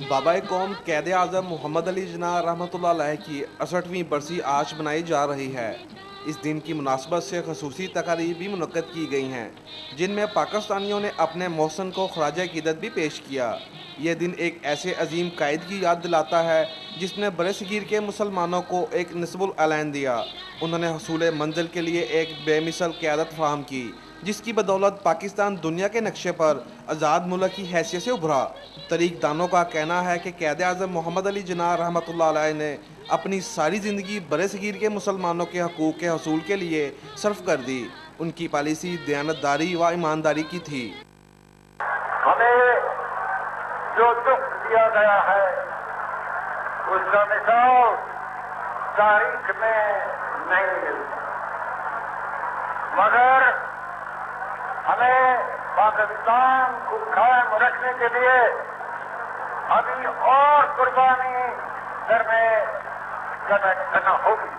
बाबा कौम कैद आज़म मोहम्मद अली जिन्ना रहमतुल्लाह अलैह की 68वीं बरसी आज मनाई जा रही है। इस दिन की मुनासबत से खसूसी तकारीब भी मुनक्कद की गई हैं, जिनमें पाकिस्तानियों ने अपने मोहसिन को खराज अक़ीदत भी पेश किया। यह दिन एक ऐसे अजीम कायद की याद दिलाता है जिसने बरसगीर के मुसलमानों को एक निस्बुल ऐलान दिया। उन्होंने हसूल मंजिल के लिए एक बेमिसल क़यादत फराहम की, जिसकी बदौलत पाकिस्तान दुनिया के नक्शे पर आज़ाद मुल्क की हैसियत से उभरा। तरीक दानों का कहना है कि क़ायद आज़म मोहम्मद अली जिन्ना रहमतुल्लाह अलैह ने अपनी सारी ज़िंदगी बरसगीर के मुसलमानों के हकूक़ के हसूल के लिए सर्फ कर दी। उनकी पॉलिसी दयानतदारी व ईमानदारी की थी। हमें जो दुख दिया गया है उसका मिसाल तारीख में नहीं मिलता, मगर हमें पाकिस्तान को कायम रखने के लिए अभी और कुर्बानी करना होगी।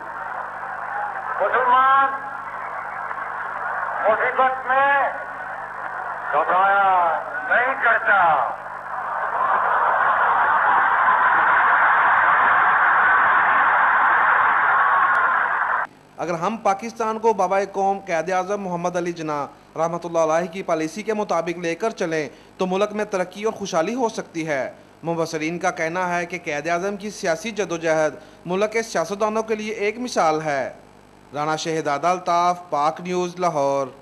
मुसलमान मुसीबत में घबराया नहीं करता। अगर हम पाकिस्तान को बाबा कौम क़ायद आज़म मोहम्मद अली जिन्ना रहमतुल्लाह अलैह की पॉलिसी के मुताबिक लेकर चलें तो मुल्क में तरक्की और खुशहाली हो सकती है। मुबसरीन का कहना है कि क़ायद आज़म की सियासी जदोजहद मुल्क के सियासतदानों के लिए एक मिसाल है। राना शहीद अल्ताफ़, पाक न्यूज़, लाहौर।